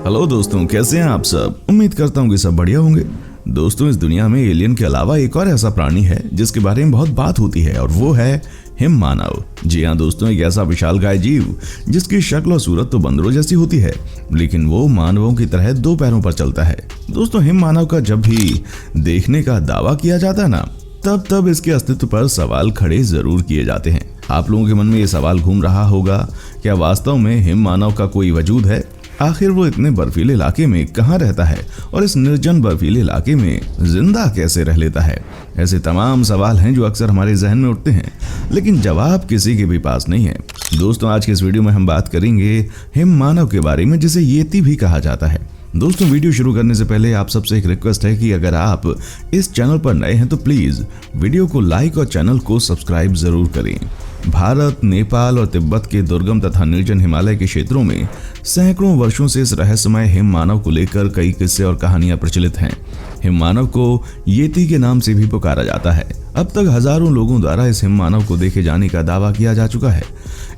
Hello दोस्तों, कैसे हैं आप सब। उम्मीद करता हूँ कि सब बढ़िया होंगे। दोस्तों, इस दुनिया में एलियन के अलावा एक और ऐसा प्राणी है जिसके बारे में बहुत बात होती है और वो है हिम मानव। जी हाँ दोस्तों, एक ऐसा विशालकाय जीव जिसकी शक्ल और सूरत तो बंदरों जैसी होती है, लेकिन वो मानवों की तरह दो पैरों पर चलता है। दोस्तों, हिम मानव का जब भी देखने का दावा किया जाता है ना, तब इसके अस्तित्व पर सवाल खड़े जरूर किए जाते हैं। आप लोगों के मन में ये सवाल घूम रहा होगा, क्या वास्तव में हिम मानव का कोई वजूद है? आखिर वो इतने बर्फीले इलाके में कहाँ रहता है और इस निर्जन बर्फीले इलाके में जिंदा कैसे रह लेता है? ऐसे तमाम सवाल हैं जो अक्सर हमारे जहन में उठते हैं, लेकिन जवाब किसी के भी पास नहीं है। दोस्तों, आज के इस वीडियो में हम बात करेंगे हिम मानव के बारे में, जिसे येती भी कहा जाता है। दोस्तों, वीडियो शुरू करने से पहले आप सबसे एक रिक्वेस्ट है कि अगर आप इस चैनल पर नए हैं तो प्लीज वीडियो को लाइक और चैनल को सब्सक्राइब जरूर करें। भारत, नेपाल और तिब्बत के दुर्गम तथा निर्जन हिमालय के क्षेत्रों में सैकड़ों वर्षों से इस रहस्यमय हिम मानव को लेकर कई किस्से और कहानियां प्रचलित हैं। हिम मानव को येती के नाम से भी पुकारा जाता है। अब तक हजारों लोगों द्वारा इस हिम मानव को देखे जाने का दावा किया जा चुका है।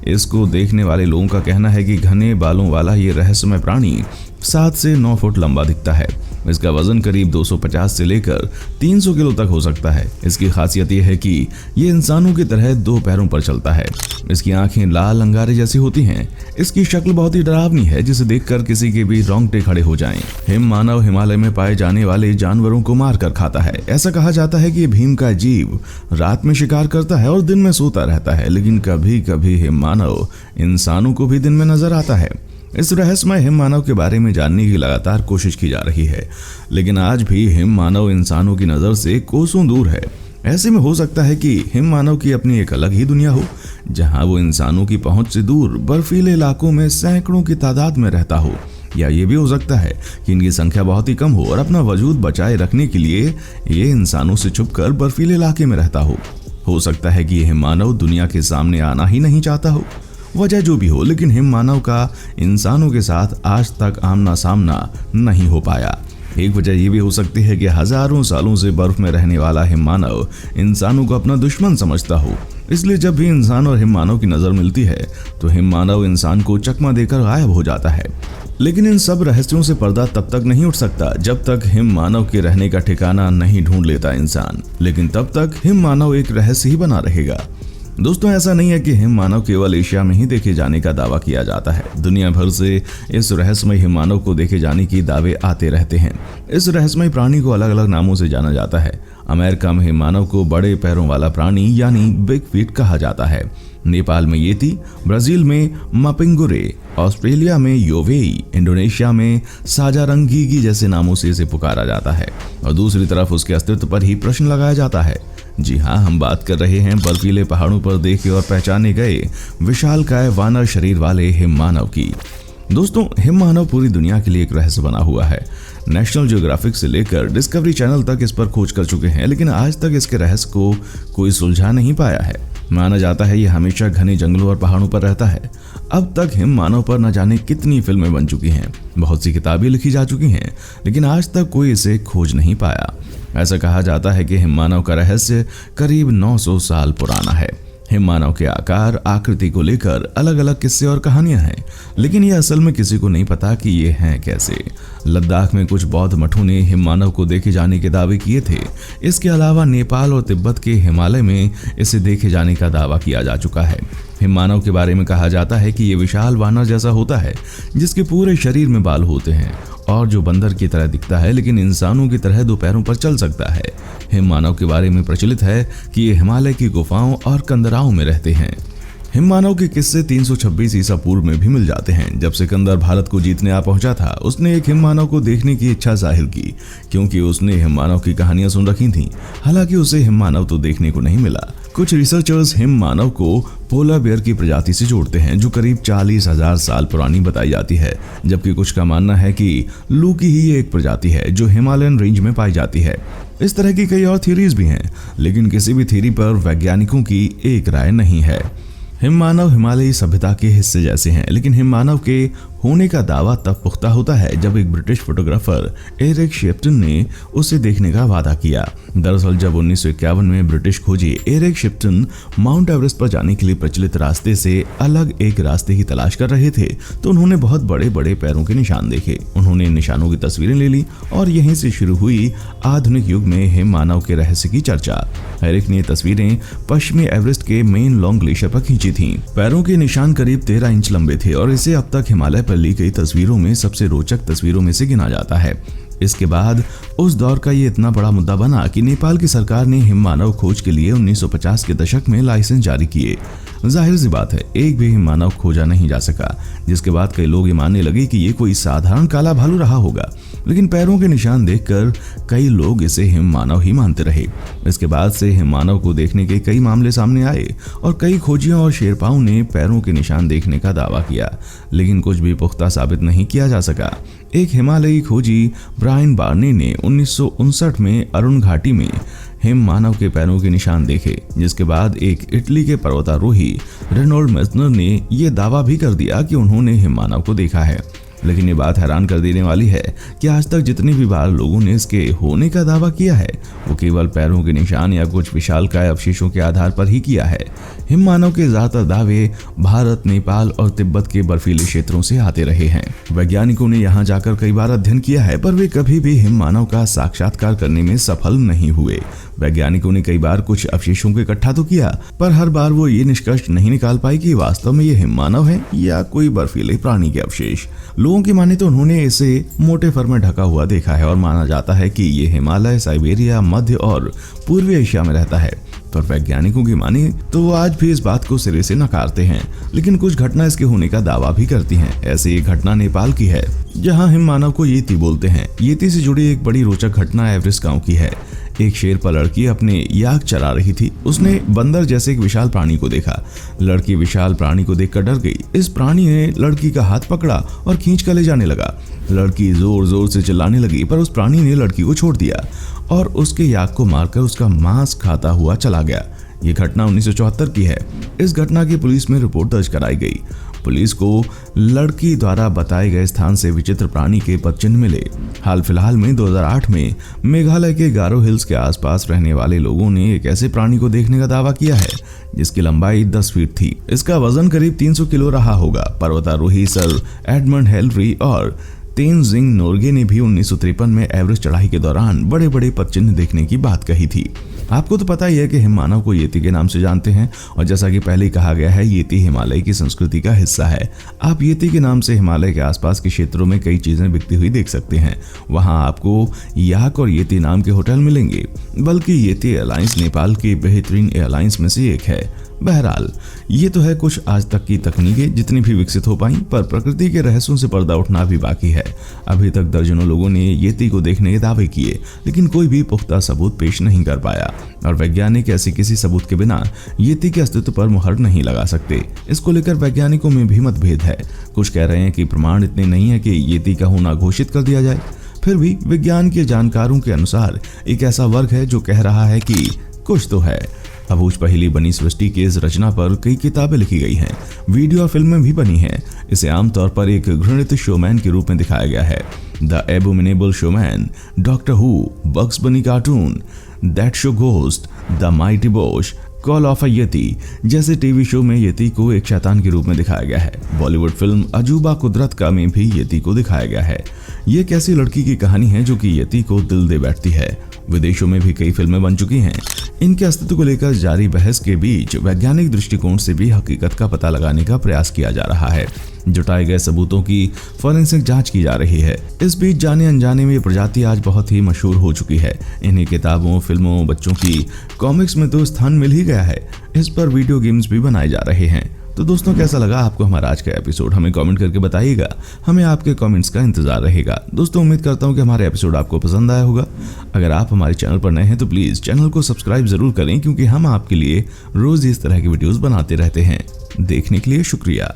इसको देखने वाले लोगों का कहना है कि घने बालों वाला ये रहस्यमय प्राणी 7 से 9 फुट लंबा दिखता है। इसका वजन करीब 250 से लेकर 300 किलो तक हो सकता है। इसकी खासियत यह है कि ये इंसानों की तरह दो पैरों पर चलता है। इसकी आंखें लाल अंगारे जैसी होती हैं। इसकी शक्ल बहुत ही डरावनी है, जिसे देखकर किसी के भी रोंगटे खड़े हो जाएं। हिम मानव हिमालय में पाए जाने वाले जानवरों को मार कर खाता है। ऐसा कहा जाता है कि ये भीमकाय जीव रात में शिकार करता है और दिन में सोता रहता है, लेकिन कभी कभी हिम मानव इंसानों को भी दिन में नजर आता है। इस रहस्यमय हिम मानव के बारे में जानने की लगातार कोशिश की जा रही है, लेकिन आज भी हिम मानव इंसानों की नज़र से कोसों दूर है। ऐसे में हो सकता है कि हिम मानव की अपनी एक अलग ही दुनिया हो, जहां वो इंसानों की पहुंच से दूर बर्फीले इलाकों में सैकड़ों की तादाद में रहता हो। या ये भी हो सकता है कि इनकी संख्या बहुत ही कम हो और अपना वजूद बचाए रखने के लिए ये इंसानों से छुपकर बर्फीले इलाके में रहता हो सकता है कि हिम मानव दुनिया के सामने आना ही नहीं चाहता हो। वजह जो भी हो, लेकिन हिम मानव का इंसानों के साथ आज तक आमना सामना नहीं हो पाया। एक वजह ये भी हो सकती है कि हजारों सालों से बर्फ में रहने वाला हिम मानव इंसानों को अपना दुश्मन समझता हो। इसलिए जब भी इंसान और हिम मानव की नजर मिलती है तो हिम मानव इंसान को चकमा देकर गायब हो जाता है। लेकिन इन सब रहस्यों से पर्दा तब तक नहीं उठ सकता जब तक हिम मानव के रहने का ठिकाना नहीं ढूंढ लेता इंसान। लेकिन तब तक हिम मानव एक रहस्य ही बना रहेगा। दोस्तों, ऐसा नहीं है कि हिम मानव केवल एशिया में ही देखे जाने का दावा किया जाता है। दुनिया भर से इस रहस्यमय हिम मानव को देखे जाने की दावे आते रहते हैं। इस रहस्यमय प्राणी को अलग अलग नामों से जाना जाता है। अमेरिका में हिम मानव को बड़े पैरों वाला प्राणी यानी बिग फीट कहा जाता है। नेपाल में येती, ब्राजील में मापिंगुरे, ऑस्ट्रेलिया में योवेई, इंडोनेशिया में साजारंगीगी जैसे नामों से इसे पुकारा जाता है। और दूसरी तरफ उसके अस्तित्व पर ही प्रश्न लगाया जाता है। जी हाँ, हम बात कर रहे हैं बर्फीले पहाड़ों पर देखे और पहचाने गए विशालकाय वानर शरीर वाले हिम मानव की। दोस्तों, हिम मानव पूरी दुनिया के लिए एक रहस्य बना हुआ है। नेशनल ज्योग्राफिक से लेकर डिस्कवरी चैनल तक इस पर खोज कर चुके हैं, लेकिन आज तक इसके रहस्य को कोई सुलझा नहीं पाया है। माना जाता है ये हमेशा घने जंगलों और पहाड़ों पर रहता है। अब तक हिम मानव पर न जाने कितनी फिल्में बन चुकी हैं, बहुत सी किताबें लिखी जा चुकी हैं, लेकिन आज तक कोई इसे खोज नहीं पाया। ऐसा कहा जाता है कि हिम मानव का रहस्य करीब 900 साल पुराना है। हिम मानव के आकार, आकृति को लेकर अलग अलग किस्से और कहानियां हैं, लेकिन ये असल में किसी को नहीं पता कि ये हैं कैसे। लद्दाख में कुछ बौद्ध मठों ने हिम मानव को देखे जाने के दावे किए थे। इसके अलावा नेपाल और तिब्बत के हिमालय में इसे देखे जाने का दावा किया जा चुका है। हिम मानव के बारे में कहा जाता है कि ये विशाल वानर जैसा होता है, जिसके पूरे शरीर में बाल होते हैं और जो बंदर की तरह दिखता है, लेकिन इंसानों की तरह दो पैरों पर चल सकता है। हिम मानव के बारे में प्रचलित है कि ये हिमालय की गुफाओं और कंदराओं में रहते हैं। हिम मानव के किस्से 326 ईसा पूर्व में भी मिल जाते हैं। जब सिकंदर भारत को जीतने आ पहुंचा था, उसने एक हिम मानव को देखने की इच्छा जाहिर की, क्योंकि उसने हिम मानव की कहानियां सुन रखी थीं। हालांकि उसे हिम मानव तो देखने को नहीं मिला। कुछ रिसर्चर्स हिम मानव को पोलर बेयर की प्रजाति से जोड़ते हैं, जो करीब 40,000 साल पुरानी बताई जाती है, जबकि कुछ का मानना है कि लू की ही एक प्रजाति है जो हिमालयन रेंज में पाई जाती है। इस तरह की कई और थ्योरीज भी हैं, लेकिन किसी भी थ्योरी पर वैज्ञानिकों की एक राय नहीं है। हिम मानव हिमालयी सभ्यता के हिस्से जैसे हैं, लेकिन हिम मानव के होने का दावा तब पुख्ता होता है जब एक ब्रिटिश फोटोग्राफर एरिक शेप्टन ने उसे देखने का वादा किया। दरअसल जब 1951 में ब्रिटिश खोजी एरिक शेप्टन माउंट एवरेस्ट पर जाने के लिए प्रचलित रास्ते से अलग एक रास्ते की तलाश कर रहे थे तो उन्होंने बहुत बड़े बड़े पैरों के निशान देखे। उन्होंने इन निशानों की तस्वीरें ले ली और यहीं से शुरू हुई आधुनिक युग में हिम मानव के रहस्य की चर्चा। एरिक ने तस्वीरें पश्चिमी एवरेस्ट के मेन लॉन्ग ग्लेशियर पर खींची थीं। पैरों के निशान करीब 13 इंच लंबे थे और इसे अब तक हिमालय पर ली गई तस्वीरों में सबसे रोचक तस्वीरों में से गिना जाता है। इसके बाद उस दौर का ये इतना बड़ा मुद्दा बना कि नेपाल की सरकार ने हिम मानव खोज के लिए 1950 के दशक में लाइसेंस जारी किए। जाहिर सी बात है एक भी हिम मानव खोजा नहीं जा सका, जिसके बाद कई लोग ये मानने लगे कि ये कोई साधारण काला भालू रहा होगा। लेकिन पैरों के निशान देखकर कई लोग इसे हिम मानव ही मानते रहे। इसके बाद से हिम मानव को देखने के कई मामले सामने आए और कई खोजियों और शेरपाओं ने पैरों के निशान देखने का दावा किया, लेकिन कुछ भी पुख्ता साबित नहीं किया जा सका। एक हिमालयी खोजी ब्रायन बार्नी ने 1959 में अरुण घाटी में हिम मानव के पैरों के निशान देखे, जिसके बाद एक इटली के पर्वतारोही रेनोल्ड मेस्नर ने यह दावा भी कर दिया कि उन्होंने हिम मानव को देखा है। लेकिन ये बात हैरान कर देने वाली है कि आज तक जितनी भी बार लोगों ने इसके होने का दावा किया है वो केवल पैरों के निशान या कुछ विशालकाय अवशेषों के आधार पर ही किया है। हिम मानव के ज्यादातर दावे भारत, नेपाल और तिब्बत के बर्फीले क्षेत्रों से आते रहे हैं। वैज्ञानिकों ने यहाँ जाकर कई बार अध्ययन किया है पर वे कभी भी हिम मानव का साक्षात्कार करने में सफल नहीं हुए। वैज्ञानिकों ने कई बार कुछ अवशेषों को इकट्ठा तो किया पर हर बार वो ये निष्कर्ष नहीं निकाल पाए कि वास्तव में ये हिम मानव है या कोई बर्फीले प्राणी के अवशेष। लोगों की माने तो उन्होंने इसे मोटे फर में ढका हुआ देखा है और माना जाता है कि ये हिमालय, साइबेरिया, मध्य और पूर्वी एशिया में रहता है। पर वैज्ञानिकों की माने तो वो आज भी इस बात को सिरे से नकारते हैं, लेकिन कुछ घटना इसके होने का दावा भी करती हैं। ऐसे एक घटना नेपाल की है जहां हिम मानव को येती बोलते हैं। येती से जुड़ी एक बड़ी रोचक घटना एवरेस्ट गांव की है। एक शेर पर लड़की अपने याक चरा रही थी। उसने बंदर जैसे एक विशाल प्राणी को देखा। लड़की विशाल प्राणी को देखकर डर गई। इस प्राणी ने लड़की का हाथ पकड़ा और खींच कर ले जाने लगा। लड़की जोर जोर से चिल्लाने लगी पर उस प्राणी ने लड़की को छोड़ दिया और उसके याक को मारकर उसका मांस खाता हुआ चला गया। ये घटना 1974 की है। इस घटना की पुलिस में रिपोर्ट दर्ज कराई गई। पुलिस को लड़की द्वारा बताए गए स्थान से विचित्र प्राणी के पदचिन्ह मिले। हाल फिलहाल में 2008 में मेघालय के गारो हिल्स के आसपास रहने वाले लोगों ने एक ऐसे प्राणी को देखने का दावा किया है जिसकी लंबाई 10 फीट थी। इसका वजन करीब 300 किलो रहा होगा। पर्वतारोही सर एडमंड हेनरी और तेनजिंग नोर्गे ने भी 1953 में एवरेस्ट चढ़ाई के दौरान बड़े बड़े पदचिन्ह देखने की बात कही थी। आपको तो पता ही है कि हिम मानव को येती के नाम से जानते हैं और जैसा कि पहले कहा गया है येती हिमालय की संस्कृति का हिस्सा है। आप येती के नाम से हिमालय के आसपास के क्षेत्रों में कई चीजें बिकती हुई देख सकते हैं। वहां आपको याक और येती नाम के होटल मिलेंगे। बल्कि येती एयरलाइंस नेपाल की बेहतरीन एयरलाइंस में से एक है। बहरहाल ये तो है कुछ आज तक की तकनीकें जितनी भी विकसित हो पाई, पर प्रकृति के रहस्यों से पर्दा उठना भी बाकी है। अभी तक दर्जनों लोगों ने येती को देखने के दावे किए, लेकिन कोई भी पुख्ता सबूत पेश नहीं कर पाया और वैज्ञानिक ऐसे किसी सबूत के बिना येती के अस्तित्व पर मुहर नहीं लगा सकते। इसको लेकर वैज्ञानिकों में भी मतभेद है। कुछ कह रहे हैं कि प्रमाण इतने नहीं है कि येती का होना घोषित कर दिया जाए। फिर भी विज्ञान के जानकारों के अनुसार एक ऐसा वर्ग है जो कह रहा है कि कुछ तो है। अबूझ पहेली बनी सृष्टि की इस रचना पर कई किताबें लिखी गई हैं, वीडियो और फिल्में भी बनी हैं। इसे आमतौर पर एक घृणित शोमैन के रूप में दिखाया गया है। The abominable showman, doctor who, Bugs Bunny cartoon, that show ghost, the mighty Boosh, call of a yeti जैसे टीवी शो में येती को एक शैतान के रूप में दिखाया गया है। बॉलीवुड फिल्म अजूबा कुदरत का में भी येती को दिखाया गया है। ये एक ऐसी लड़की की कहानी है जो कि येती को दिल दे बैठती है। विदेशों में भी कई फिल्में बन चुकी हैं। इनके अस्तित्व को लेकर जारी बहस के बीच वैज्ञानिक दृष्टिकोण से भी हकीकत का पता लगाने का प्रयास किया जा रहा है। जुटाए गए सबूतों की फॉरेंसिक जांच की जा रही है। इस बीच जाने अनजाने में ये प्रजाति आज बहुत ही मशहूर हो चुकी है। इन्हें किताबों, फिल्मों, बच्चों की कॉमिक्स में तो स्थान मिल ही गया है। इस पर वीडियो गेम्स भी बनाए जा रहे हैं। तो दोस्तों, कैसा लगा आपको हमारा आज का एपिसोड? हमें कमेंट करके बताइएगा। हमें आपके कमेंट्स का इंतजार रहेगा। दोस्तों, उम्मीद करता हूं कि हमारा एपिसोड आपको पसंद आया होगा। अगर आप हमारे चैनल पर नए हैं तो प्लीज चैनल को सब्सक्राइब जरूर करें, क्योंकि हम आपके लिए रोज इस तरह की वीडियोस बनाते रहते हैं। देखने के लिए शुक्रिया।